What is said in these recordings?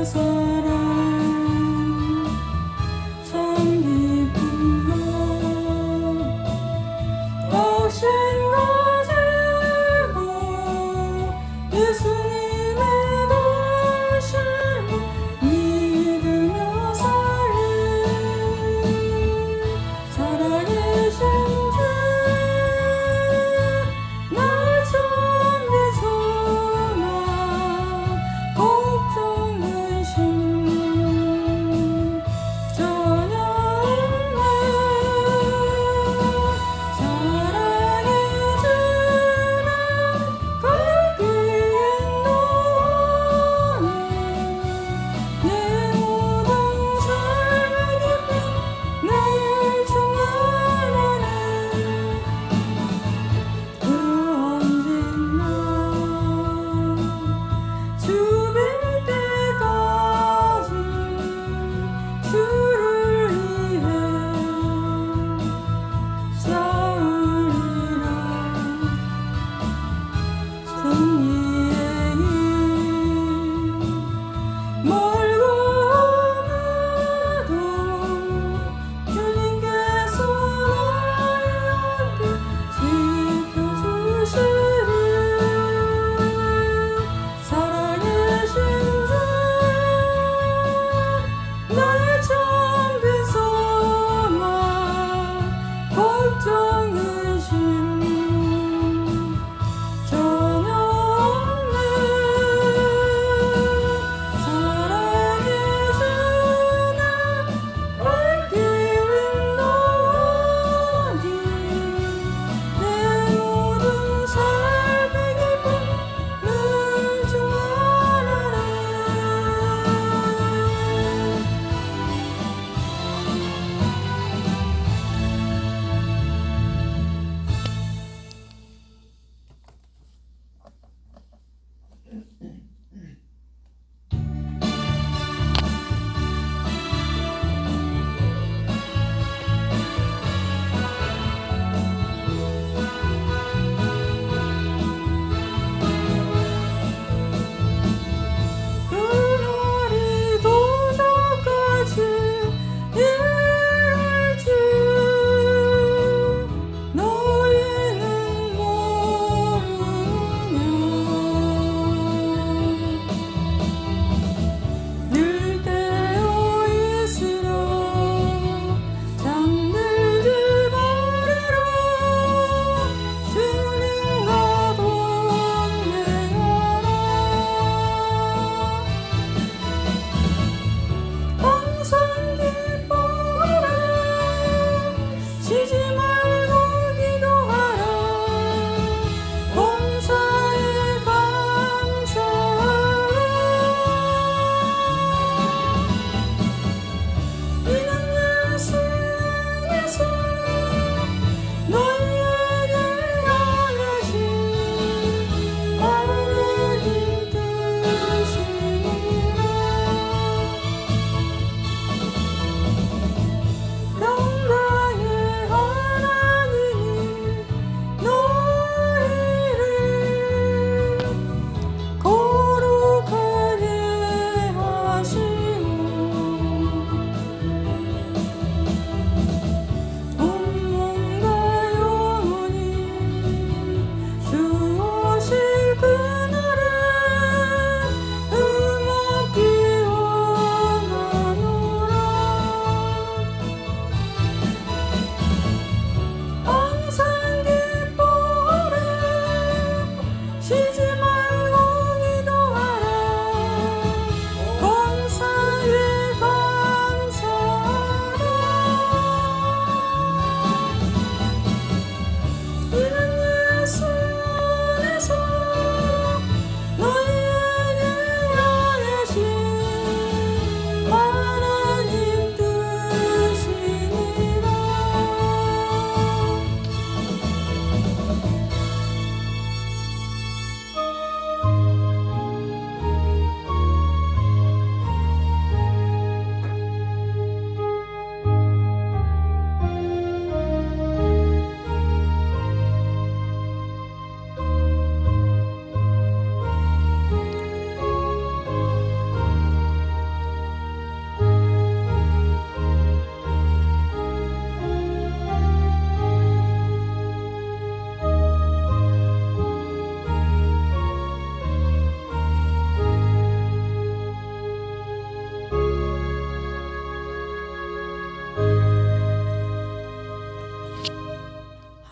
사랑 참 기쁜 것 오신 가지고 예수님의 도심을 믿으며 살아계신 주 날 천대천하 걱정 근심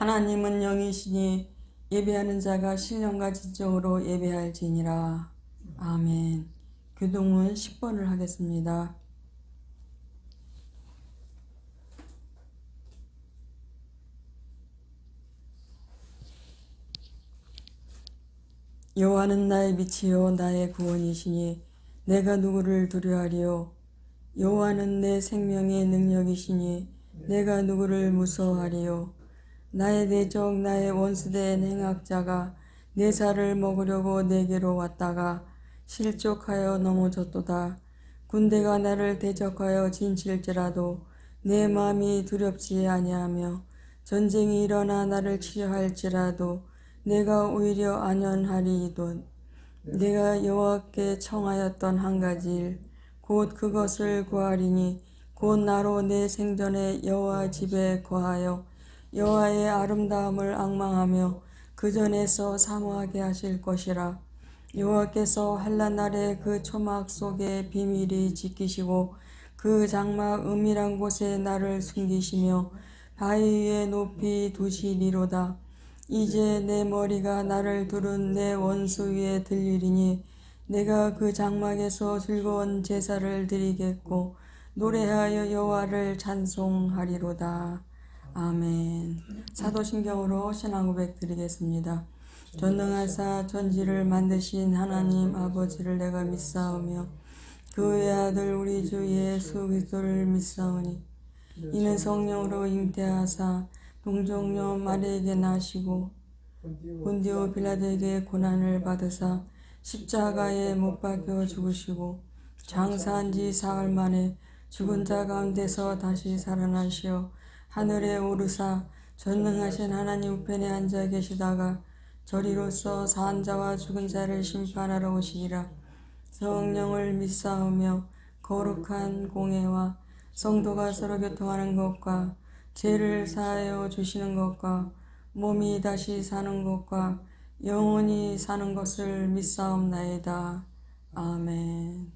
하나님은 영이시니 예배하는 자가 신령과 진정으로 예배할지니라. 아멘. 교동문 10번을 하겠습니다. 여호와는 나의 빛이요 나의 구원이시니 내가 누구를 두려워하리요. 여호와는 내 생명의 능력이시니 내가 누구를 무서워하리요. 나의 대적 나의 원수된 행악자가 내 살을 먹으려고 내게로 왔다가 실족하여 넘어졌도다. 군대가 나를 대적하여 진칠지라도 내 마음이 두렵지 아니하며 전쟁이 일어나 나를 치려할지라도 내가 오히려 안연하리이돈. 내가 여호와께 청하였던 한 가지 일 곧 그것을 구하리니 곧 나로 내 생전에 여호와 집에 거하여 여호와의 아름다움을 앙망하며 그 전에서 사모하게 하실 것이라. 여호와께서 한낮날에 그 초막 속에 비밀이 지키시고 그 장막 은밀한 곳에 나를 숨기시며 바위 위에 높이 두시리로다. 이제 내 머리가 나를 두른 내 원수 위에 들리리니 내가 그 장막에서 즐거운 제사를 드리겠고 노래하여 여호와를 찬송하리로다. 아멘. 사도신경으로 신앙고백 드리겠습니다. 전능하사 전지를 만드신 하나님 아버지를 내가 믿사오며 그의 아들 우리 주 예수 그리스도를 믿사오니 이는 성령으로 잉태하사 동정녀 마리에게 나시고 본디오 빌라도에게 고난을 받으사 십자가에 못 박혀 죽으시고 장사한 지 사흘 만에 죽은 자 가운데서 다시 살아나시어 하늘에 오르사 전능하신 하나님 우편에 앉아 계시다가 저리로서 산 자와 죽은 자를 심판하러 오시리라. 성령을 믿사오며 거룩한 공회와 성도가 서로 교통하는 것과 죄를 사하여 주시는 것과 몸이 다시 사는 것과 영원히 사는 것을 믿사옵나이다. 아멘.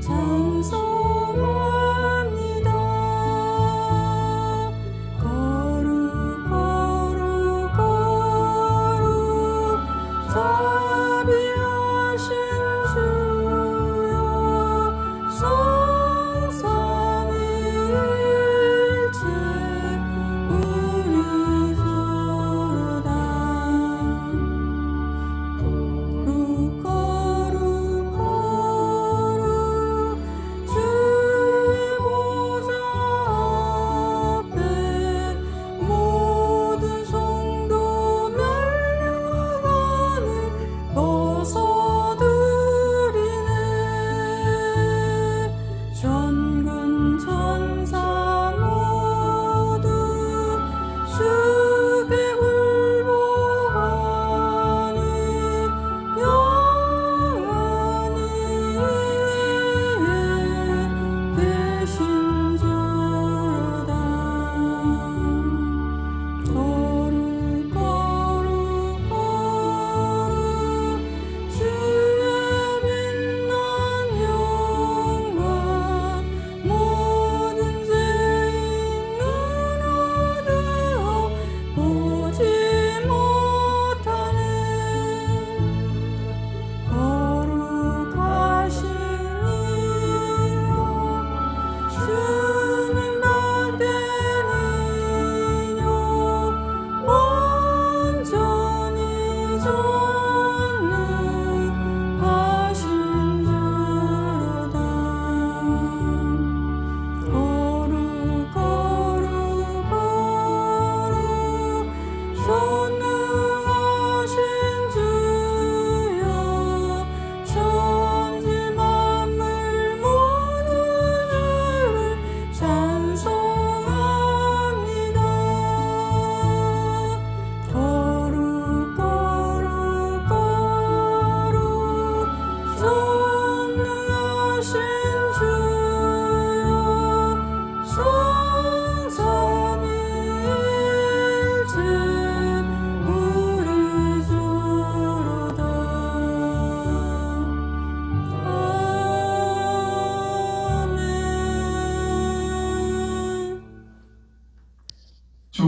찬송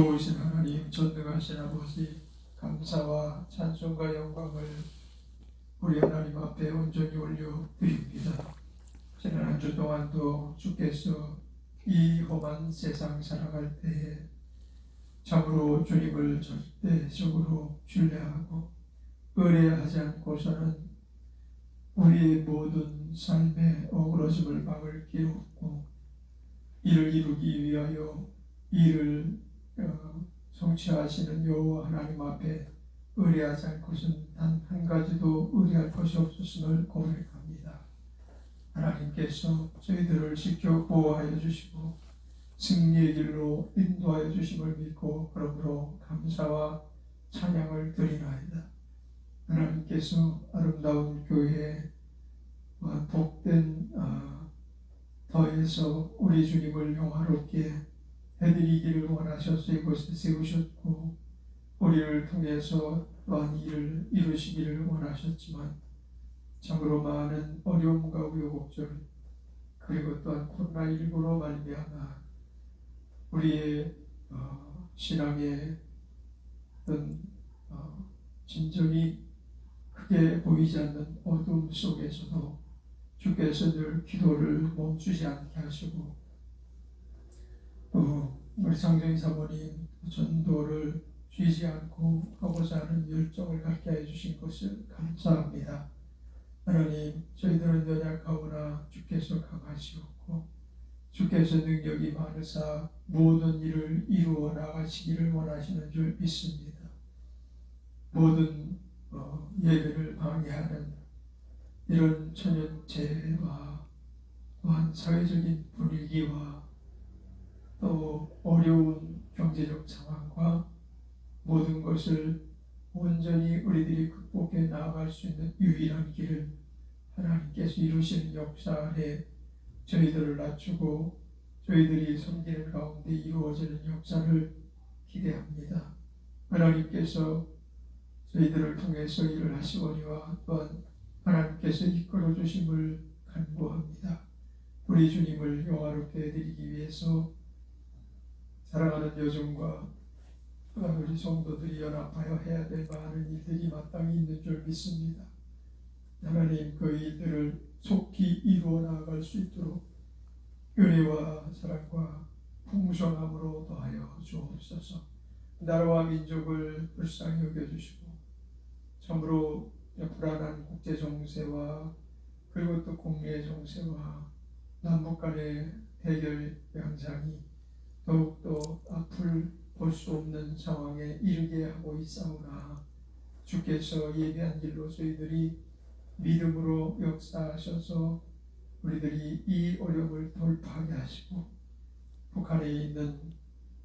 좋으신 하나님, 전능하신 아버지, 감사와 찬송과 영광을 우리 하나님 앞에 온전히 올려드립니다. 지난 한 주 동안도 주께서 이 험한 세상 살아갈 때에 참으로 주님을 절대적으로 신뢰하고 의뢰하지 않고서는 우리의 모든 삶의 어그러짐을 막을 길 없고 이를 이루기 위하여 이를 성취하시는 여호와 하나님 앞에 의뢰하지 않고서는 단 한 가지도 의뢰할 것이 없었음을 고백합니다. 하나님께서 저희들을 지켜 보호하여 주시고 승리의 길로 인도하여 주심을 믿고 그러므로 감사와 찬양을 드리나이다. 하나님께서 아름다운 교회와 복된 더해서 우리 주님을 영화롭게 해드리기를 원하셔서 이곳에 세우셨고 우리를 통해서 또한 이를 이루시기를 원하셨지만 참으로 많은 어려움과 우여곡절 그리고 또한 코로나19로 말미암아 우리의 신앙의 어떤 진정이 크게 보이지 않는 어둠 속에서도 주께서 늘 기도를 멈추지 않게 하시고 또 우리 장정희 사모님 전도를 쉬지 않고 하고자 하는 열정을 갖게 해주신 것을 감사합니다. 하나님, 저희들은 연약하오나 주께서 강하시옵고 주께서 능력이 많으사 모든 일을 이루어 나가시기를 원하시는 줄 믿습니다. 모든 예배를 방해하는 이런 천연재해와 또한 사회적인 분위기와 또 어려운 경제적 상황과 모든 것을 온전히 우리들이 극복해 나아갈 수 있는 유일한 길을 하나님께서 이루시는 역사 아래 저희들을 낮추고 저희들이 섬기는 가운데 이루어지는 역사를 기대합니다. 하나님께서 저희들을 통해서 일을 하시거니와 또한 하나님께서 이끌어 주심을 간구합니다. 우리 주님을 영화롭게 해드리기 위해서 사랑하는 여정과 또한 우리 성도들이 연합하여 해야 될 많은 일들이 마땅히 있는 줄 믿습니다. 하나님, 그 일들을 속히 이루어 나아갈 수 있도록 은혜와 사랑과 풍성함으로 더하여 주옵소서. 나라와 민족을 불쌍히 여겨주시고 참으로 불안한 국제 정세와 그리고 또 국내 정세와 남북 간의 대결 양상이 더욱더 앞을 볼 수 없는 상황에 이르게 하고 있사오나 주께서 예비한 일로 저희들이 믿음으로 역사하셔서 우리들이 이 어려움을 돌파하게 하시고 북한에 있는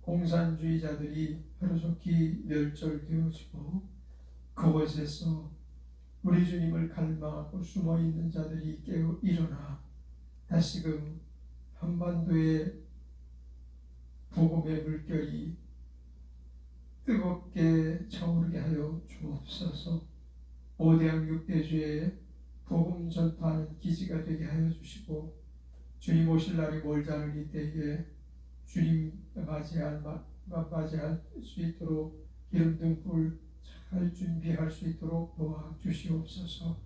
공산주의자들이 하루속히 멸절되어지고 그곳에서 우리 주님을 갈망하고 숨어있는 자들이 깨어 일어나 다시금 한반도의 복음의 물결이 뜨겁게 차오르게 하여 주옵소서. 5대양 6대주의 복음 전파하는 기지가 되게 하여 주시고 주님 오실 날이 멀지 않은 이때에 주님 맞이할 수 있도록 기름 등불 잘 준비할 수 있도록 도와주시옵소서.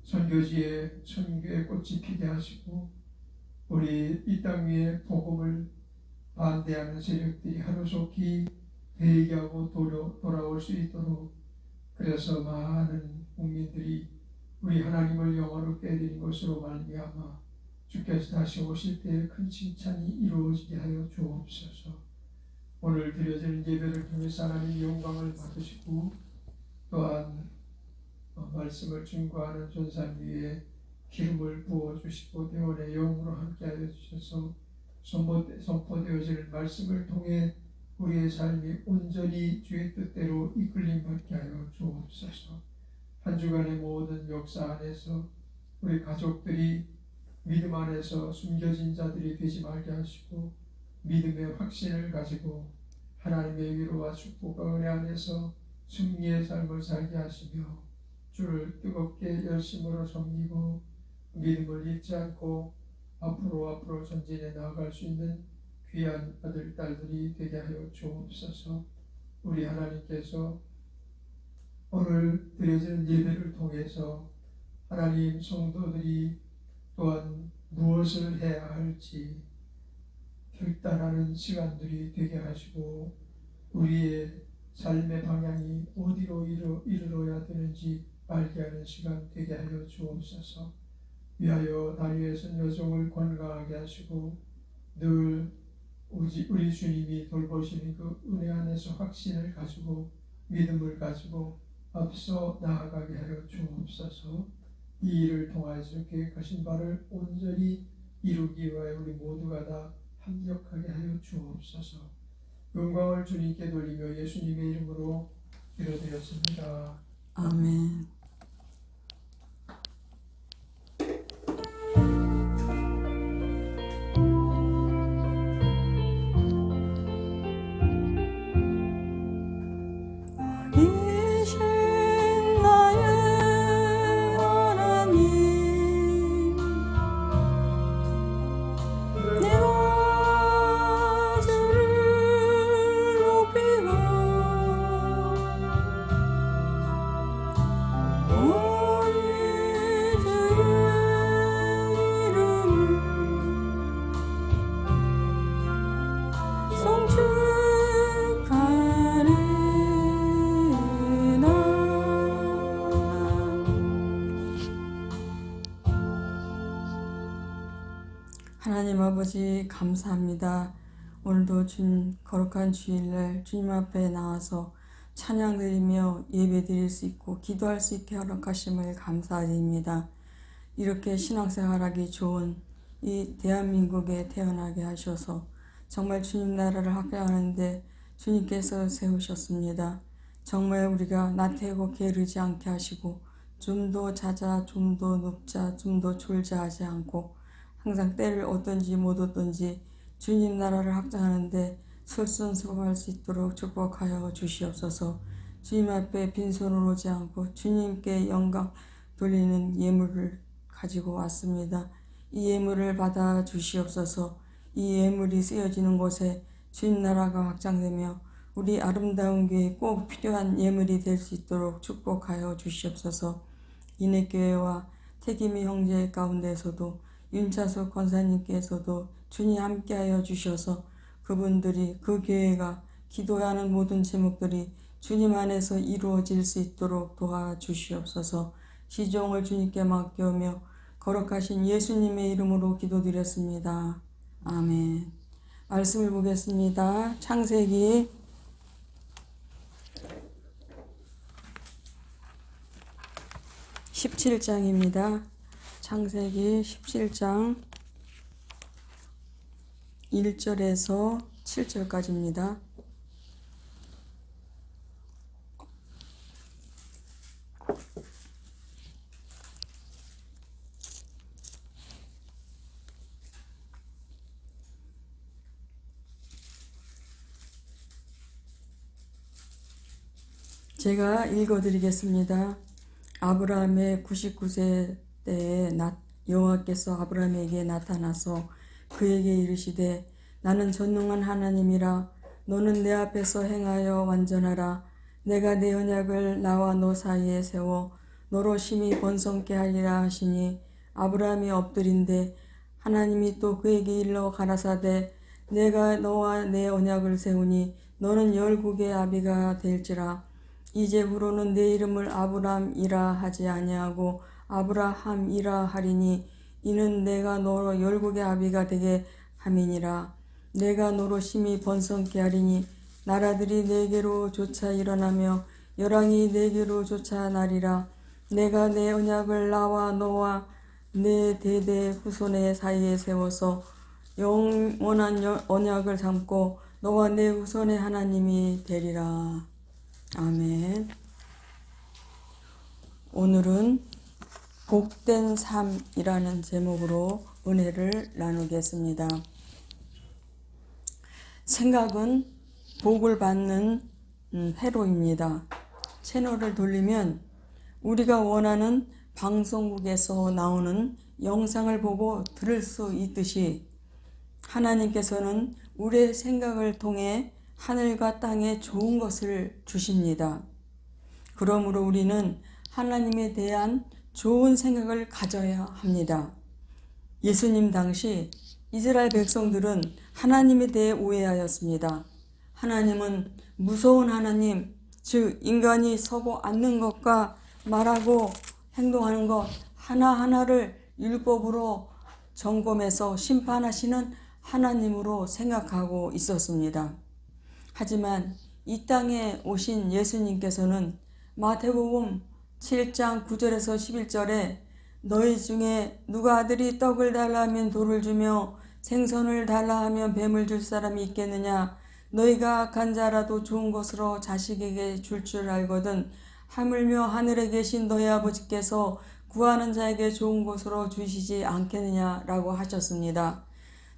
선교지에 선교의 꽃이 피게 하시고 우리 이 땅 위에 복음을 반대하는 세력들이 하루속히 회개하고 돌아올 수 있도록 그래서 많은 국민들이 우리 하나님을 영화롭게 해드린 것으로 말미암아 주께서 다시 오실 때에 큰 칭찬이 이루어지게 하여 주옵소서. 오늘 드려지는 예배를 통해서 하나님 영광을 받으시고 또한 말씀을 증거하는 전산 위에 기름을 부어주시고 대원의 영으로 함께하여 주셔서 선포되어지는 말씀을 통해 우리의 삶이 온전히 주의 뜻대로 이끌림 받게 하여 주옵소서. 한 주간의 모든 역사 안에서 우리 가족들이 믿음 안에서 숨겨진 자들이 되지 말게 하시고 믿음의 확신을 가지고 하나님의 위로와 축복과 은혜 안에서 승리의 삶을 살게 하시며 주를 뜨겁게 열심으로 섬기고 믿음을 잃지 않고 앞으로 전진해 나아갈 수 있는 귀한 아들, 딸들이 되게 하여 주옵소서. 우리 하나님께서 오늘 드려지는 예배를 통해서 하나님 성도들이 또한 무엇을 해야 할지 결단하는 시간들이 되게 하시고 우리의 삶의 방향이 어디로 이르러야 되는지 알게 하는 시간 되게 하여 주옵소서. 위하여 다리에 선 여종을 건강하게 하시고 늘 우리 주님이 돌보시는 그 은혜 안에서 확신을 가지고 믿음을 가지고 앞서 나아가게 하여 주옵소서. 이 일을 통하여서 계획하신 바를 온전히 이루기 위하여 우리 모두가 다 합력하게 하여 주옵소서. 영광을 주님께 돌리며 예수님의 이름으로 기도드렸습니다. 아멘. 이신 나의 하나님, 내가 주를 높이고 우리 주의 이름을 송축하리나. 하나님 아버지 감사합니다. 오늘도 주님 거룩한 주일날 주님 앞에 나와서 찬양드리며 예배드릴 수 있고 기도할 수 있게 허락하심을 감사드립니다. 이렇게 신앙생활하기 좋은 이 대한민국에 태어나게 하셔서 정말 주님 나라를 확장하는데 주님께서 세우셨습니다. 정말 우리가 나태하고 게으르지 않게 하시고 좀 더 자자 좀 더 눕자 좀 더 졸자 하지 않고 항상 때를 얻든지 못 얻든지 주님 나라를 확장하는데 솔선수범할 수 있도록 축복하여 주시옵소서. 주님 앞에 빈손으로 오지 않고 주님께 영광 돌리는 예물을 가지고 왔습니다. 이 예물을 받아 주시옵소서. 이 예물이 쓰여지는 곳에 주님 나라가 확장되며 우리 아름다운 교회에 꼭 필요한 예물이 될 수 있도록 축복하여 주시옵소서. 인해교회와 태기미 형제 가운데에서도 윤차수 권사님께서도 주님 함께하여 주셔서 그분들이 그 교회가 기도하는 모든 제목들이 주님 안에서 이루어질 수 있도록 도와주시옵소서. 시종을 주님께 맡겨오며 거룩하신 예수님의 이름으로 기도드렸습니다. 아멘. 말씀을 보겠습니다. 창세기 17장입니다. 창세기 17장 1절에서 7절까지입니다. 제가 읽어드리겠습니다. 아브라함의 99세 때에 여호와께서 아브라함에게 나타나서 그에게 이르시되 나는 전능한 하나님이라 너는 내 앞에서 행하여 완전하라. 내가 내 언약을 나와 너 사이에 세워 너로 심히 번성케 하리라 하시니 아브라함이 엎드린데 하나님이 또 그에게 일러 가라사대 내가 너와 내 언약을 세우니 너는 열국의 아비가 될지라. 이제후로는 내 이름을 아브람이라 하지 아니하고 아브라함이라 하리니 이는 내가 너로 열국의 아비가 되게 함이니라. 내가 너로 심히 번성케 하리니 나라들이 내게로 쫓아 일어나며 열왕이 내게로 쫓아 나리라. 내가 내 언약을 나와 너와 내 대대 후손의 사이에 세워서 영원한 언약을 삼고 너와 내 후손의 하나님이 되리라. 아멘. 오늘은 복된 삶이라는 제목으로 은혜를 나누겠습니다. 생각은 복을 받는 회로입니다. 채널을 돌리면 우리가 원하는 방송국에서 나오는 영상을 보고 들을 수 있듯이 하나님께서는 우리의 생각을 통해 하늘과 땅에 좋은 것을 주십니다. 그러므로 우리는 하나님에 대한 좋은 생각을 가져야 합니다. 예수님 당시 이스라엘 백성들은 하나님에 대해 오해하였습니다. 하나님은 무서운 하나님, 즉 인간이 서고 앉는 것과 말하고 행동하는 것 하나하나를 율법으로 점검해서 심판하시는 하나님으로 생각하고 있었습니다. 하지만 이 땅에 오신 예수님께서는 마태복음 7장 9절에서 11절에 너희 중에 누가 아들이 떡을 달라 하면 돌을 주며 생선을 달라 하면 뱀을 줄 사람이 있겠느냐. 너희가 악한 자라도 좋은 것으로 자식에게 줄 알거든 하물며 하늘에 계신 너희 아버지께서 구하는 자에게 좋은 것으로 주시지 않겠느냐라고 하셨습니다.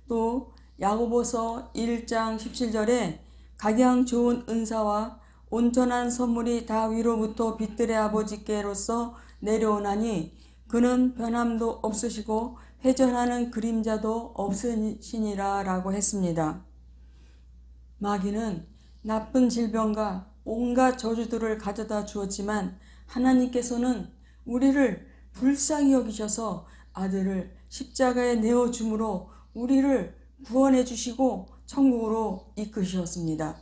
또 야고보서 1장 17절에 각양 좋은 은사와 온전한 선물이 다 위로부터 빛들의 아버지께로서 내려오나니 그는 변함도 없으시고 회전하는 그림자도 없으시니라 라고 했습니다. 마귀는 나쁜 질병과 온갖 저주들을 가져다 주었지만 하나님께서는 우리를 불쌍히 여기셔서 아들을 십자가에 내어줌으로 우리를 구원해 주시고 천국으로 이끄셨습니다.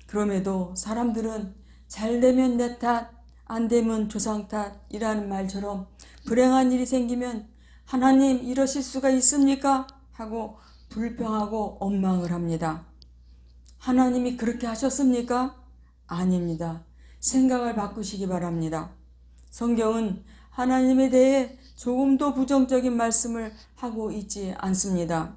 그럼에도 사람들은 잘 되면 내 탓, 안 되면 조상 탓이라는 말처럼 불행한 일이 생기면 하나님 이러실 수가 있습니까? 하고 불평하고 원망을 합니다. 하나님이 그렇게 하셨습니까? 아닙니다. 생각을 바꾸시기 바랍니다. 성경은 하나님에 대해 조금도 부정적인 말씀을 하고 있지 않습니다.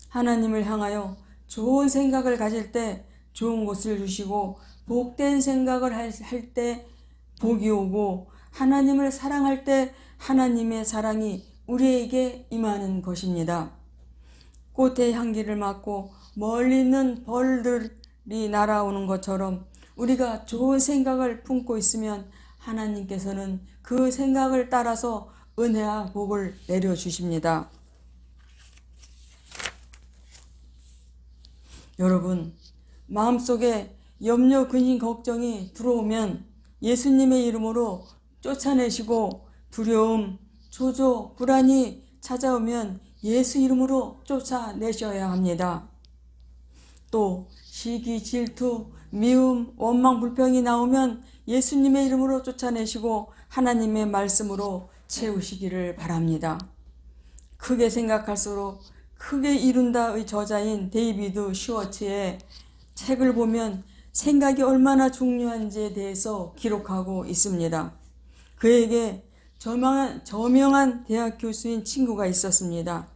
하나님을 향하여 좋은 생각을 가질 때 좋은 것을 주시고 복된 생각을 할 때 복이 오고 하나님을 사랑할 때 하나님의 사랑이 우리에게 임하는 것입니다. 꽃의 향기를 맡고 멀리 있는 벌들이 날아오는 것처럼 우리가 좋은 생각을 품고 있으면 하나님께서는 그 생각을 따라서 은혜와 복을 내려주십니다. 여러분, 마음속에 염려, 근심, 걱정이 들어오면 예수님의 이름으로 쫓아내시고 두려움, 조조, 불안이 찾아오면 예수 이름으로 쫓아내셔야 합니다. 또 시기, 질투, 미움, 원망, 불평이 나오면 예수님의 이름으로 쫓아내시고 하나님의 말씀으로 채우시기를 바랍니다. 크게 생각할수록 크게 이룬다의 저자인 데이비드 슈워츠의 책을 보면 생각이 얼마나 중요한지에 대해서 기록하고 있습니다. 그에게 저명한 대학 교수인 친구가 있었습니다.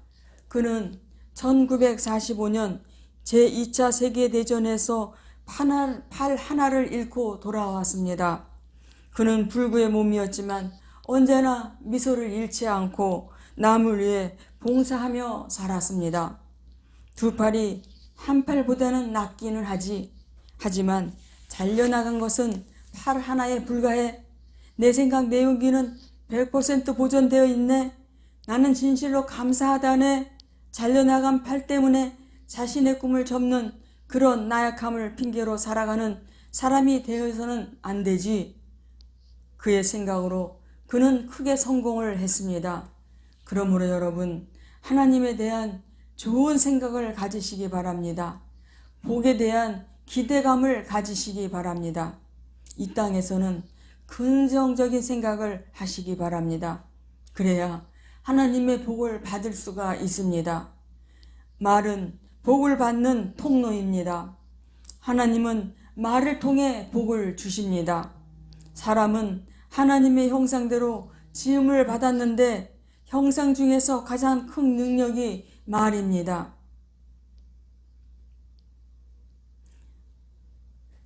그는 1945년 제2차 세계대전에서 팔 하나를 잃고 돌아왔습니다. 그는 불구의 몸이었지만 언제나 미소를 잃지 않고 남을 위해 봉사하며 살았습니다. 두 팔이 한 팔보다는 낫기는 하지만 잘려나간 것은 팔 하나에 불과해. 내 생각 내 용기는 100% 보존되어 있네. 나는 진실로 감사하다네. 잘려나간 팔 때문에 자신의 꿈을 접는 그런 나약함을 핑계로 살아가는 사람이 되어서는 안 되지. 그의 생각으로 그는 크게 성공을 했습니다. 그러므로 여러분, 하나님에 대한 좋은 생각을 가지시기 바랍니다. 복에 대한 기대감을 가지시기 바랍니다. 이 땅에서는 긍정적인 생각을 하시기 바랍니다. 그래야 하나님의 복을 받을 수가 있습니다. 말은 복을 받는 통로입니다. 하나님은 말을 통해 복을 주십니다. 사람은 하나님의 형상대로 지음을 받았는데 형상 중에서 가장 큰 능력이 말입니다.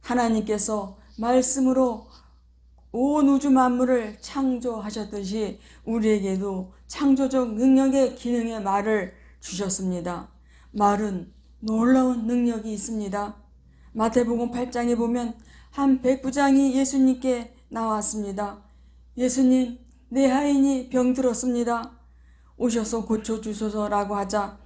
하나님께서 말씀으로 온 우주 만물을 창조하셨듯이 우리에게도 창조적 능력의 기능의 말을 주셨습니다. 말은 놀라운 능력이 있습니다. 마태복음 8장에 보면 한 백부장이 예수님께 나왔습니다. 예수님, 내 하인이 병들었습니다. 오셔서 고쳐주소서라고 하자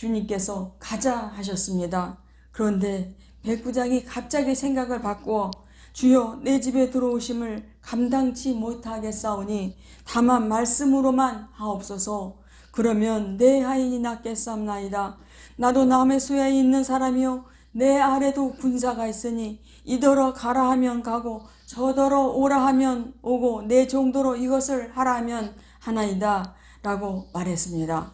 주님께서 가자 하셨습니다. 그런데 백부장이 갑자기 생각을 바꾸어 주여 내 집에 들어오심을 감당치 못하겠사오니 다만 말씀으로만 하옵소서. 그러면 내 하인이 낫겠사옵나이다. 나도 남의 수야에 있는 사람이요 내 아래도 군사가 있으니 이더러 가라 하면 가고 저더러 오라 하면 오고 내 정도로 이것을 하라 하면 하나이다 라고 말했습니다.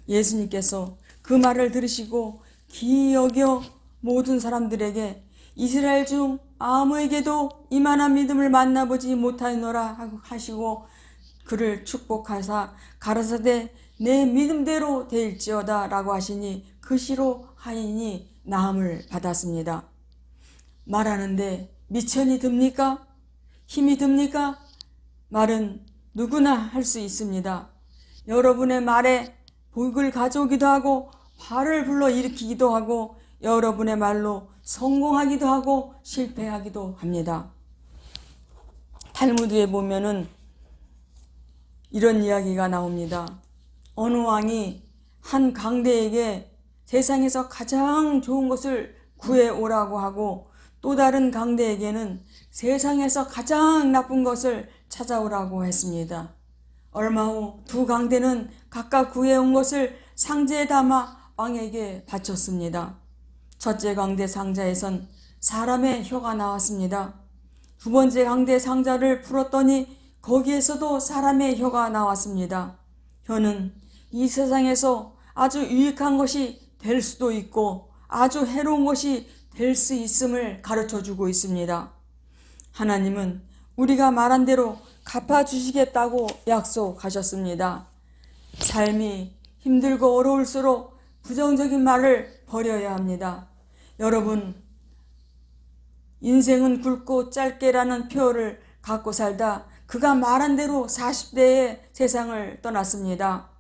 예수님께서 그 말을 들으시고 기이 여겨 모든 사람들에게 이스라엘 중 아무에게도 이만한 믿음을 만나보지 못하노라 하고 하시고 그를 축복하사 가라사대 내 믿음대로 되일지어다 라고 하시니 그 시로 하인이 나음을 받았습니다. 말하는데 미천이 듭니까? 힘이 듭니까? 말은 누구나 할 수 있습니다. 여러분의 말에 복을 가져오기도 하고 화를 불러일으키기도 하고 여러분의 말로 성공하기도 하고 실패하기도 합니다. 탈무드에 보면은 이런 이야기가 나옵니다. 어느 왕이 한 강대에게 세상에서 가장 좋은 것을 구해오라고 하고 또 다른 강대에게는 세상에서 가장 나쁜 것을 찾아오라고 했습니다. 얼마 후 두 강대는 각각 구해온 것을 상자에 담아 왕에게 바쳤습니다. 첫째 강대 상자에선 사람의 혀가 나왔습니다. 두 번째 강대 상자를 풀었더니 거기에서도 사람의 혀가 나왔습니다. 혀는 이 세상에서 아주 유익한 것이 될 수도 있고 아주 해로운 것이 될 수 있음을 가르쳐주고 있습니다. 하나님은 우리가 말한 대로 갚아주시겠다고 약속하셨습니다. 삶이 힘들고 어려울수록 부정적인 말을 버려야 합니다. 여러분, 인생은 굵고 짧게라는 표어를 갖고 살다 그가 말한 대로 40대에 세상을 떠났습니다.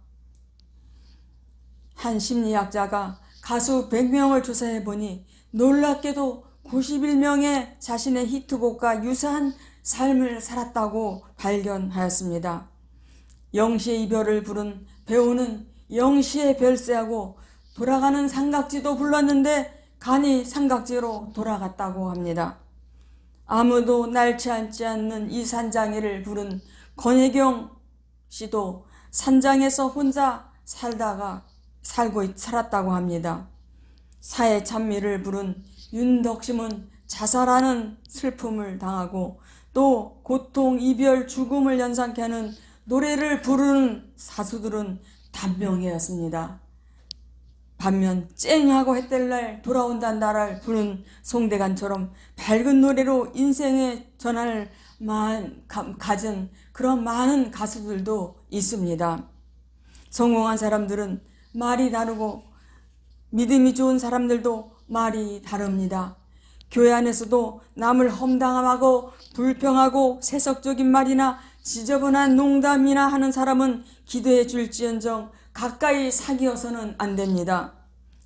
한 심리학자가 가수 100명을 조사해 보니 놀랍게도 91명의 자신의 히트곡과 유사한 삶을 살았다고 발견하였습니다. 영시의 이별을 부른 배우는 영시의 별세하고 돌아가는 삼각지도 불렀는데 간이 삼각지로 돌아갔다고 합니다. 아무도 날치 않지 않는 이 산장애를 부른 권혜경 씨도 산장에서 혼자 살았다고 합니다. 사회 찬미를 부른 윤덕심은 자살하는 슬픔을 당하고 또 고통, 이별, 죽음을 연상케 하는 노래를 부르는 사수들은 단명이었습니다. 반면 쨍하고 햇뗄날 돌아온다는 나라를 부른 송대관처럼 밝은 노래로 인생의 전환을 가진 그런 많은 가수들도 있습니다. 성공한 사람들은 말이 다르고 믿음이 좋은 사람들도 말이 다릅니다. 교회 안에서도 남을 험담하고 불평하고 세속적인 말이나 지저분한 농담이나 하는 사람은 기도해 줄지언정 가까이 사귀어서는 안 됩니다.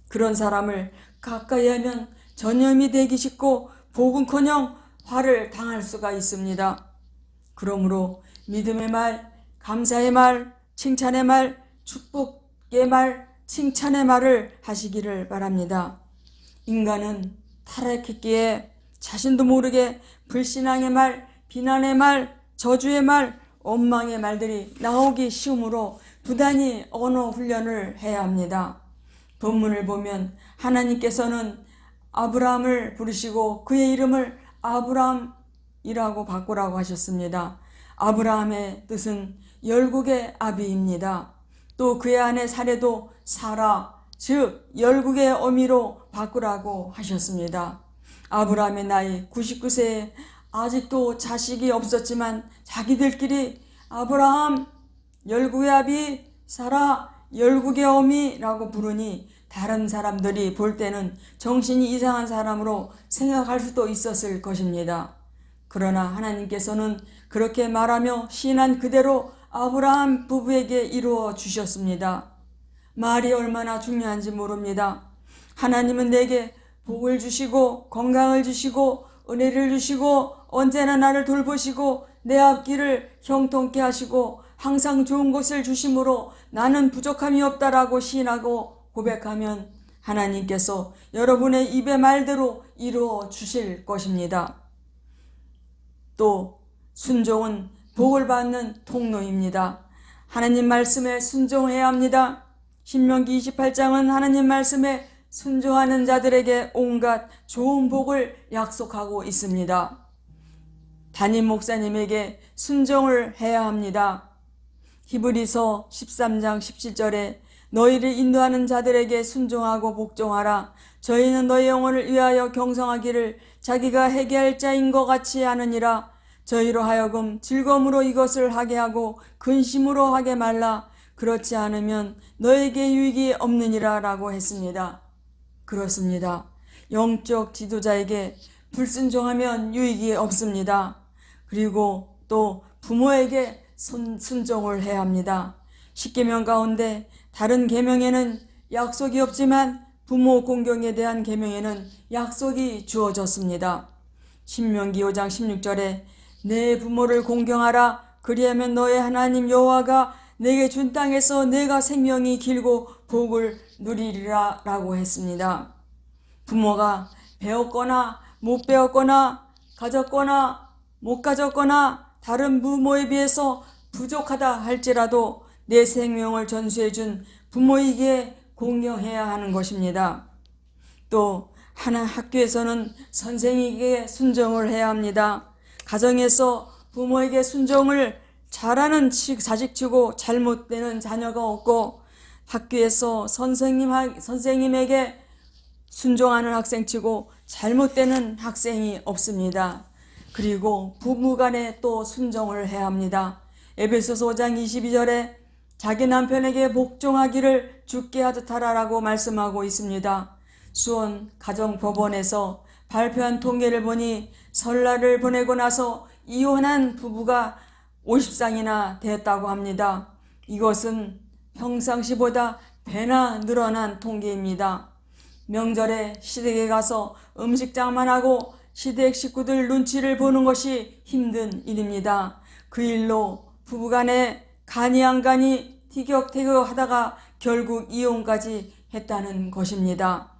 그런 사람을 가까이 하면 전염이 되기 쉽고 복은커녕 화를 당할 수가 있습니다. 그러므로 믿음의 말, 감사의 말, 칭찬의 말, 축복의 말, 칭찬의 말을 하시기를 바랍니다. 인간은 타락했기에 자신도 모르게 불신앙의 말, 비난의 말, 저주의 말, 원망의 말들이 나오기 쉬우므로 부단히 언어 훈련을 해야 합니다. 본문을 보면 하나님께서는 아브라함을 부르시고 그의 이름을 아브라함이라고 바꾸라고 하셨습니다. 아브라함의 뜻은 열국의 아비입니다. 또 그의 아내 사례도 사라, 즉 열국의 어미로 바꾸라고 하셨습니다. 아브라함의 나이 99세에 아직도 자식이 없었지만 자기들끼리 아브라함 열국의 아비, 사라 열국의 어미라고 부르니 다른 사람들이 볼 때는 정신이 이상한 사람으로 생각할 수도 있었을 것입니다. 그러나 하나님께서는 그렇게 말하며 신한 그대로 아브라함 부부에게 이루어 주셨습니다. 말이 얼마나 중요한지 모릅니다. 하나님은 내게 복을 주시고 건강을 주시고 은혜를 주시고 언제나 나를 돌보시고 내 앞길을 형통케 하시고 항상 좋은 것을 주심으로 나는 부족함이 없다라고 시인하고 고백하면 하나님께서 여러분의 입의 말대로 이루어 주실 것입니다. 또 순종은 복을 받는 통로입니다. 하나님 말씀에 순종해야 합니다. 신명기 28장은 하나님 말씀에 순종하는 자들에게 온갖 좋은 복을 약속하고 있습니다. 담임 목사님에게 순종을 해야 합니다. 히브리서 13장 17절에 너희를 인도하는 자들에게 순종하고 복종하라. 저희는 너희 영혼을 위하여 경성하기를 자기가 회개할 자인 것 같이 하느니라. 저희로 하여금 즐거움으로 이것을 하게 하고 근심으로 하게 말라. 그렇지 않으면 너에게 유익이 없느니라 라고 했습니다. 그렇습니다. 영적 지도자에게 불순종하면 유익이 없습니다. 그리고 또 부모에게 순종을 해야 합니다. 10계명 가운데 다른 계명에는 약속이 없지만 부모 공경에 대한 계명에는 약속이 주어졌습니다. 신명기 5장 16절에 내 부모를 공경하라. 그리하면 너의 하나님 여호와가 내게 준 땅에서 내가 생명이 길고 복을 누리리라 라고 했습니다. 부모가 배웠거나 못 배웠거나 가졌거나 못 가졌거나 다른 부모에 비해서 부족하다 할지라도 내 생명을 전수해 준 부모에게 공경해야 하는 것입니다. 또 하나 학교에서는 선생에게 순종을 해야 합니다. 가정에서 부모에게 순종을 잘하는 자식치고 잘못되는 자녀가 없고 학교에서 선생님에게 순종하는 학생치고 잘못되는 학생이 없습니다. 그리고 부부간에 또 순종을 해야 합니다. 에베소서 5장 22절에 자기 남편에게 복종하기를 주께 하듯 하라라고 말씀하고 있습니다. 수원 가정법원에서 발표한 통계를 보니 설날을 보내고 나서 이혼한 부부가 50쌍이나 되었다고 합니다. 이것은 평상시보다 배나 늘어난 통계입니다. 명절에 시댁에 가서 음식장만 하고 시댁 식구들 눈치를 보는 것이 힘든 일입니다. 그 일로 부부간에 간이 안 간이 티격태격 하다가 결국 이혼까지 했다는 것입니다.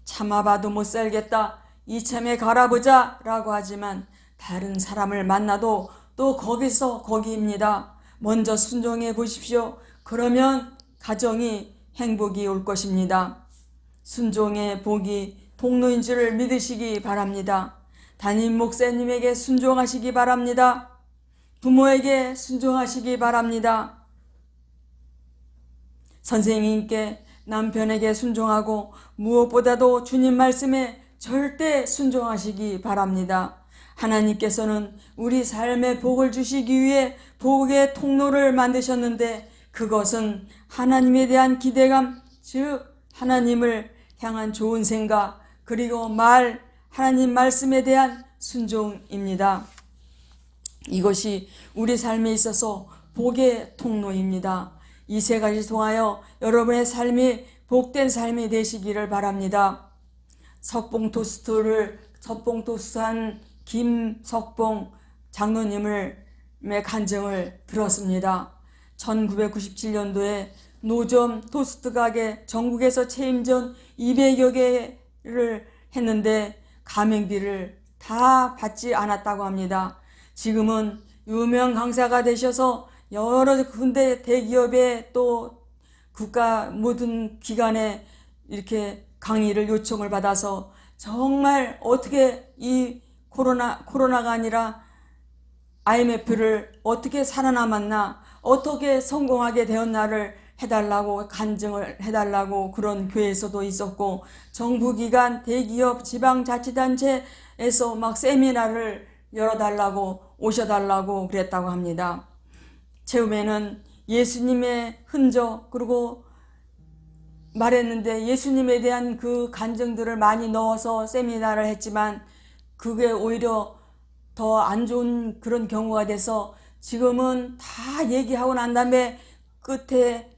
참아봐도 못 살겠다. 이참에 갈아보자 라고 하지만 다른 사람을 만나도 또 거기서 거기입니다. 먼저 순종해 보십시오. 그러면 가정이 행복이 올 것입니다. 순종의 복이 통로인 줄을 믿으시기 바랍니다. 담임 목사님에게 순종하시기 바랍니다. 부모에게 순종하시기 바랍니다. 선생님께 남편에게 순종하고 무엇보다도 주님 말씀에 절대 순종하시기 바랍니다. 하나님께서는 우리 삶에 복을 주시기 위해 복의 통로를 만드셨는데 그것은 하나님에 대한 기대감, 즉 하나님을 향한 좋은 생각, 그리고 하나님 말씀에 대한 순종입니다. 이것이 우리 삶에 있어서 복의 통로입니다. 이 세 가지 통하여 여러분의 삶이 복된 삶이 되시기를 바랍니다. 석봉토스트한 김석봉 장로님의 간증을 들었습니다. 1997년도에 노점 토스트 가게 전국에서 체인전 200여 개를 했는데 가맹비를 다 받지 않았다고 합니다. 지금은 유명 강사가 되셔서 여러 군데 대기업에 또 국가 모든 기관에 이렇게 강의를 요청을 받아서 정말 어떻게 이 코로나가 아니라 IMF를 어떻게 살아남았나, 어떻게 성공하게 되었나를 해달라고 간증을 해달라고 그런 교회에서도 있었고, 정부기관, 대기업, 지방자치단체에서 막 세미나를 열어달라고 오셔달라고 그랬다고 합니다. 처음에는 예수님의 흔적 그리고 말했는데 예수님에 대한 그 간증들을 많이 넣어서 세미나를 했지만 그게 오히려 더 안 좋은 그런 경우가 돼서 지금은 다 얘기하고 난 다음에 끝에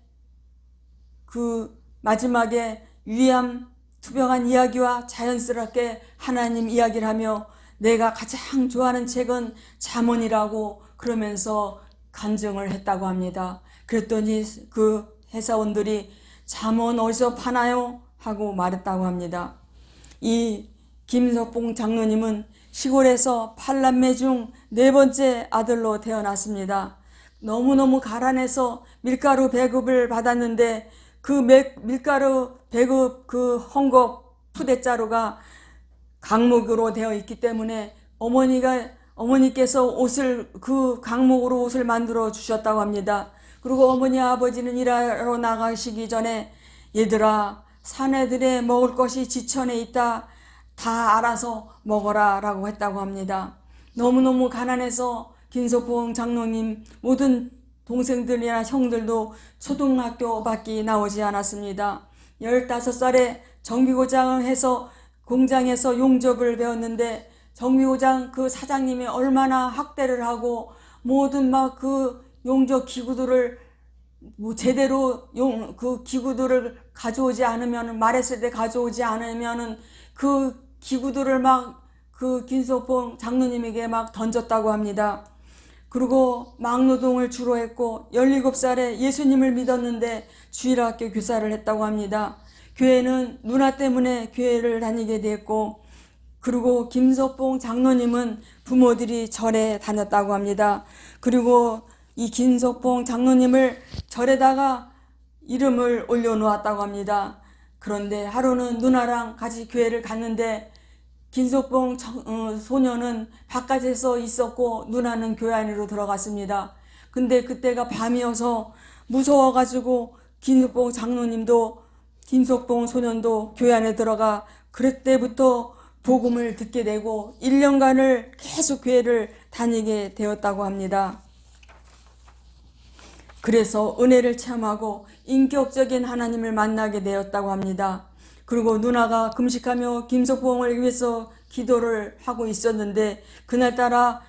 그 마지막에 유ям 투명한 이야기와 자연스럽게 하나님 이야기를 하며 내가 가장 좋아하는 책은 잠언이라고 그러면서 간증을 했다고 합니다. 그랬더니 그 회사원들이 잠은 어디서 파나요? 하고 말했다고 합니다. 이 김석봉 장로님은 시골에서 8남매 중 4번째 아들로 태어났습니다. 너무너무 가난해서 밀가루 배급을 받았는데 그 밀가루 배급 그 헝겊 푸대자루가 강목으로 되어 있기 때문에 어머니께서 옷을 그 강목으로 옷을 만들어 주셨다고 합니다. 그리고 어머니 아버지는 일하러 나가시기 전에 얘들아 사내들의 먹을 것이 지천에 있다. 다 알아서 먹어라 라고 했다고 합니다. 너무너무 가난해서 김석봉 장로님 모든 동생들이나 형들도 초등학교밖에 나오지 않았습니다. 15살에 정비고장을 해서 공장에서 용접을 배웠는데 정비고장 그 사장님이 얼마나 학대를 하고 모든 막 그 용접 기구들을 제대로 그 기구들을 가져오지 않으면 말했을 때 가져오지 않으면은 그 기구들을 막 그 김석봉 장로님에게 막 던졌다고 합니다. 그리고 막노동을 주로 했고 17살에 예수님을 믿었는데 주일학교 교사를 했다고 합니다. 교회는 누나 때문에 교회를 다니게 됐고 그리고 김석봉 장로님은 부모들이 절에 다녔다고 합니다. 그리고 이 김석봉 장로님을 절에다가 이름을 올려놓았다고 합니다. 그런데 하루는 누나랑 같이 교회를 갔는데 김석봉 소녀는 바깥에서 있었고 누나는 교회 안으로 들어갔습니다. 근데 그때가 밤이어서 무서워가지고 김석봉 장로님도 김석봉 소년도 교회 안에 들어가 그때부터 복음을 듣게 되고 1년간을 계속 교회를 다니게 되었다고 합니다. 그래서 은혜를 체험하고 인격적인 하나님을 만나게 되었다고 합니다. 그리고 누나가 금식하며 김석봉을 위해서 기도를 하고 있었는데 그날따라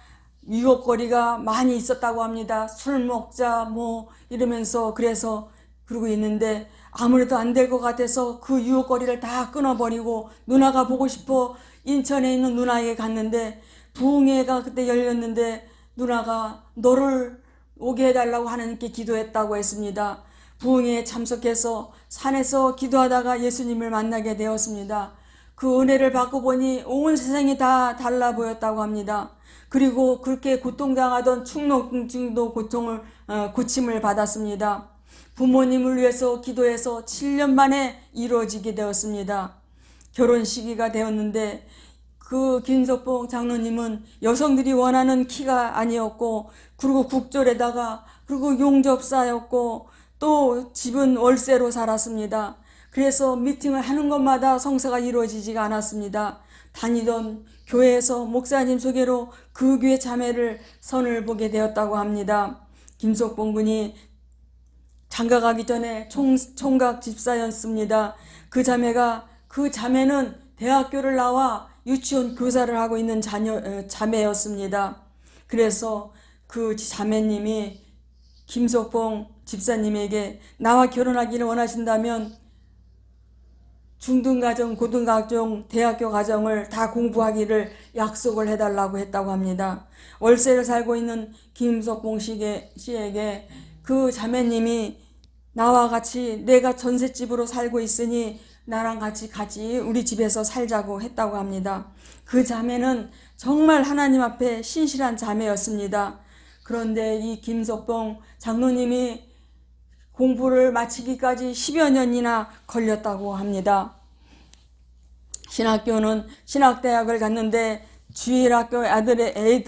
유혹거리가 많이 있었다고 합니다. 술 먹자 뭐 이러면서 그래서 그러고 있는데 아무래도 안 될 것 같아서 그 유혹거리를 다 끊어버리고 누나가 보고 싶어 인천에 있는 누나에게 갔는데 부흥회가 그때 열렸는데 누나가 너를 오게 해달라고 하나님께 기도했다고 했습니다. 부흥회에 참석해서 산에서 기도하다가 예수님을 만나게 되었습니다. 그 은혜를 받고 보니 온 세상이 다 달라 보였다고 합니다. 그리고 그렇게 고통당하던 축농증도 고침을 받았습니다. 부모님을 위해서 기도해서 7년 만에 이루어지게 되었습니다. 결혼 시기가 되었는데 그 김석봉 장로님은 여성들이 원하는 키가 아니었고 그리고 국졸에다가 그리고 용접사였고 또 집은 월세로 살았습니다. 그래서 미팅을 하는 것마다 성사가 이루어지지가 않았습니다. 다니던 교회에서 목사님 소개로 그 교회 자매를 선을 보게 되었다고 합니다. 김석봉 군이 장가가기 전에 총각 집사였습니다. 그 자매는 대학교를 나와 유치원 교사를 하고 있는 자매였습니다. 그래서 그 자매님이 김석봉 집사님에게 나와 결혼하기를 원하신다면 중등가정, 고등가정, 대학교 가정을 다 공부하기를 약속을 해달라고 했다고 합니다. 월세를 살고 있는 김석봉 씨에게 그 자매님이 나와 같이 내가 전셋집으로 살고 있으니 나랑 같이 우리 집에서 살자고 했다고 합니다. 그 자매는 정말 하나님 앞에 신실한 자매였습니다. 그런데 이 김석봉 장로님이 공부를 마치기까지 10여 년이나 걸렸다고 합니다. 신학대학을 갔는데 주일학교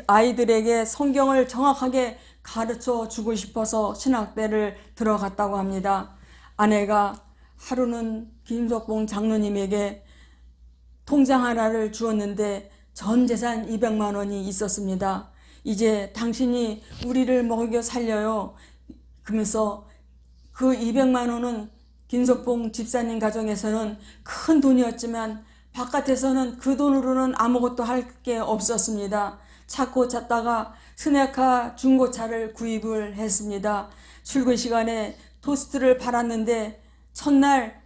아이들에게 성경을 정확하게 가르쳐 주고 싶어서 신학대를 들어갔다고 합니다. 아내가 하루는 김석봉 장로님에게 통장 하나를 주었는데 전 재산 200만 원이 있었습니다. 이제 당신이 우리를 먹여 살려요. 그러면서 그 200만 원은 김석봉 집사님 가정에서는 큰 돈이었지만 바깥에서는 그 돈으로는 아무것도 할 게 없었습니다. 찾고 찾다가 스네카 중고차를 구입을 했습니다. 출근 시간에 토스트를 팔았는데 첫날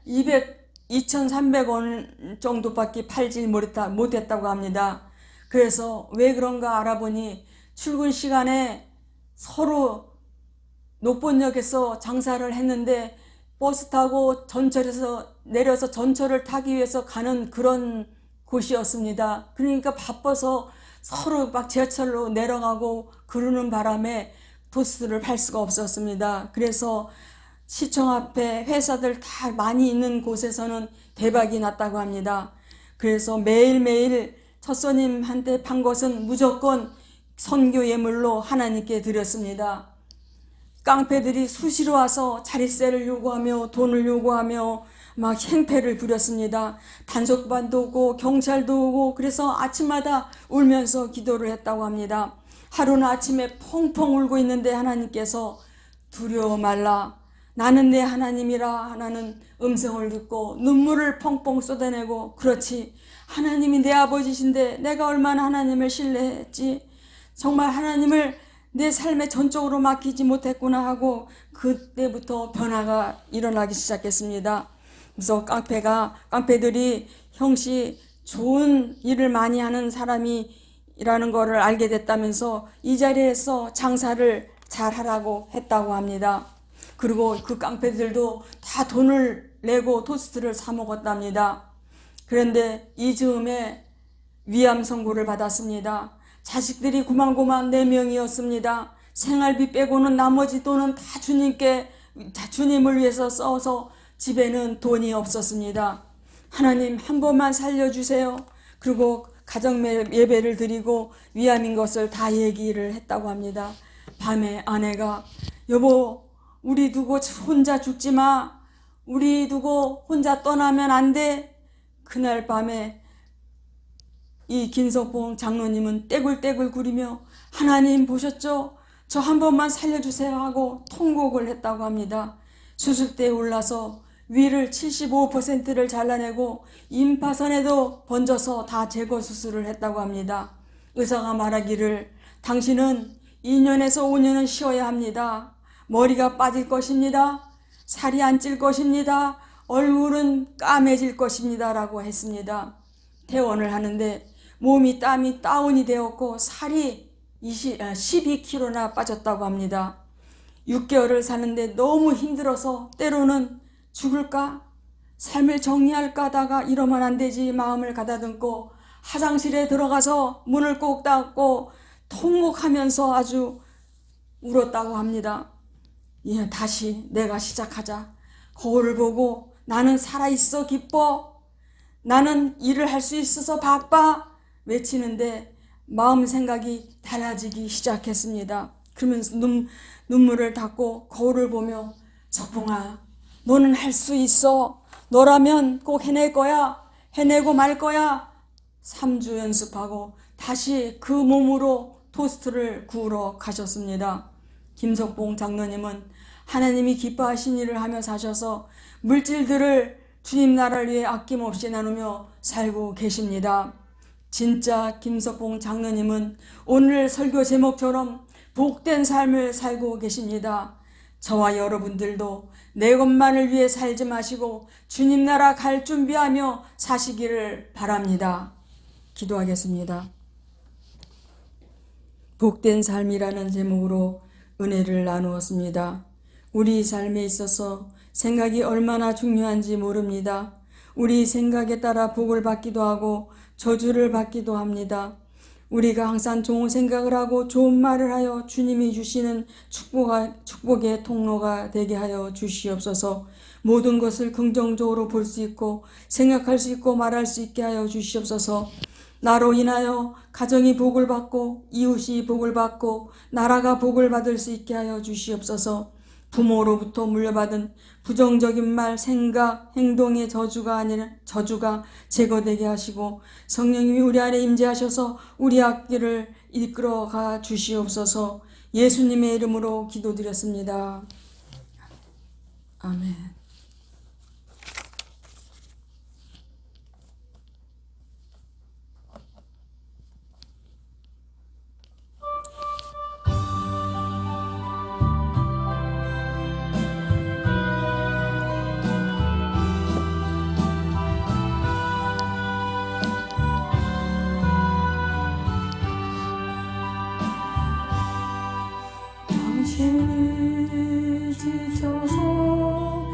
2,300원 정도밖에 팔지 못했다고 합니다. 그래서 왜 그런가 알아보니 출근 시간에 서로 녹본역에서 장사를 했는데 버스 타고 전철에서 내려서 전철을 타기 위해서 가는 그런 곳이었습니다. 그러니까 바빠서 서로 막 지하철로 내려가고 그러는 바람에 토스트를 팔 수가 없었습니다. 그래서 시청 앞에 회사들 다 많이 있는 곳에서는 대박이 났다고 합니다. 그래서 매일매일 첫 손님한테 판 것은 무조건 선교 예물로 하나님께 드렸습니다. 깡패들이 수시로 와서 자릿세를 요구하며 돈을 요구하며 막 행패를 부렸습니다. 단속반도 오고 경찰도 오고 그래서 아침마다 울면서 기도를 했다고 합니다. 하루는 아침에 펑펑 울고 있는데 하나님께서 두려워 말라, 나는 내 하나님이라 하나는 음성을 듣고 눈물을 펑펑 쏟아내고, 그렇지, 하나님이 내 아버지신데 내가 얼마나 하나님을 신뢰했지, 정말 하나님을 내 삶에 전적으로 맡기지 못했구나 하고 그때부터 변화가 일어나기 시작했습니다. 그래서 깡패들이 형씨 좋은 일을 많이 하는 사람이라는 것을 알게 됐다면서 이 자리에서 장사를 잘 하라고 했다고 합니다. 그리고 그 깡패들도 다 돈을 내고 토스트를 사 먹었답니다. 그런데 이 즈음에 위암 선고를 받았습니다. 자식들이 고만고만 4명이었습니다. 생활비 빼고는 나머지 돈은 다 주님을 위해서 써서 집에는 돈이 없었습니다. 하나님 한 번만 살려주세요. 그리고 가정 예배를 드리고 위암인 것을 다 얘기를 했다고 합니다. 밤에 아내가 여보, 우리 두고 혼자 죽지 마. 우리 두고 혼자 떠나면 안 돼. 그날 밤에 이 김석봉 장로님은 떼굴떼굴 구리며 하나님 보셨죠? 저 한 번만 살려주세요 하고 통곡을 했다고 합니다. 수술대에 올라서 위를 75%를 잘라내고 임파선에도 번져서 다 제거 수술을 했다고 합니다. 의사가 말하기를 당신은 2년에서 5년은 쉬어야 합니다. 머리가 빠질 것입니다. 살이 안 찔 것입니다. 얼굴은 까매질 것입니다 라고 했습니다. 퇴원을 하는데 몸이 땀이 다운이 되었고 살이 12kg나 빠졌다고 합니다. 6개월을 사는데 너무 힘들어서 때로는 죽을까? 삶을 정리할까 하다가 이러면 안 되지 마음을 가다듬고 화장실에 들어가서 문을 꼭 닫고 통곡하면서 아주 울었다고 합니다. 예, 다시 내가 시작하자. 거울을 보고 나는 살아있어 기뻐. 나는 일을 할 수 있어서 바빠. 외치는데 마음 생각이 달라지기 시작했습니다. 그러면서 눈물을 닦고 거울을 보며 석봉아, 너는 할 수 있어. 너라면 꼭 해낼 거야. 해내고 말 거야. 3주 연습하고 다시 그 몸으로 토스트를 구우러 가셨습니다. 김석봉 장로님은 하나님이 기뻐하신 일을 하며 사셔서 물질들을 주님 나라를 위해 아낌없이 나누며 살고 계십니다. 진짜 김석봉 장로님은 오늘 설교 제목처럼 복된 삶을 살고 계십니다. 저와 여러분들도 내 것만을 위해 살지 마시고 주님 나라 갈 준비하며 사시기를 바랍니다. 기도하겠습니다. 복된 삶이라는 제목으로 은혜를 나누었습니다. 우리 삶에 있어서 생각이 얼마나 중요한지 모릅니다. 우리 생각에 따라 복을 받기도 하고 저주를 받기도 합니다. 우리가 항상 좋은 생각을 하고 좋은 말을 하여 주님이 주시는 축복의 통로가 되게 하여 주시옵소서. 모든 것을 긍정적으로 볼 수 있고 생각할 수 있고 말할 수 있게 하여 주시옵소서. 나로 인하여 가정이 복을 받고 이웃이 복을 받고 나라가 복을 받을 수 있게 하여 주시옵소서. 부모로부터 물려받은 부정적인 말, 생각, 행동의 저주가 제거되게 하시고 성령님이 우리 안에 임재하셔서 우리 앞길을 이끌어가 주시옵소서. 예수님의 이름으로 기도드렸습니다. 아멘. 당신이 지쳐서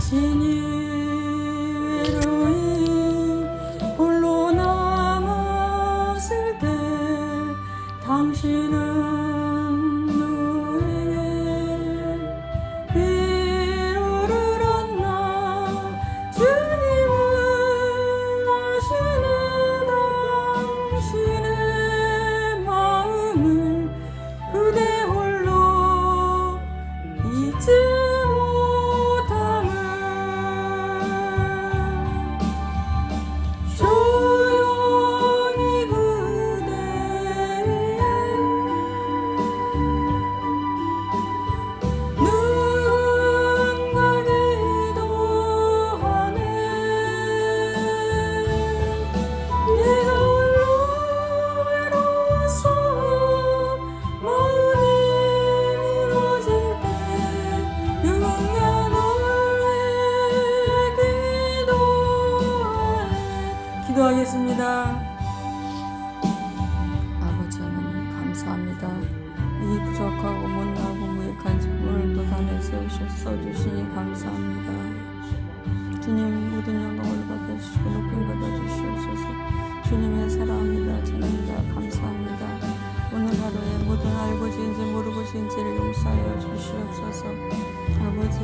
신이 외로이 홀로 남았을 때 당신은 누구에게 위로를 얻나 주님은 아시는 당신의 마음을 그대 홀로 잊지 못함을 조용히 그대의 누군가 기도하네 내가 홀로 외로워서 마음이 무너질 때 누군가 널 위해 기도하네. 기도하겠습니다. 아버지 하나님 감사합니다. 이 부족하고 못나고 무익한 질문을 또 단에 써주시니 감사합니다. 주님 모든 영광을 받아주시고 높임 받아주시옵소서. 주님의 사랑합니다. 주님입니다. 감사합니다. 오늘 하루에 모든 알고 지은지 모르고 지은지를 용서하여 주시옵소서. 아버지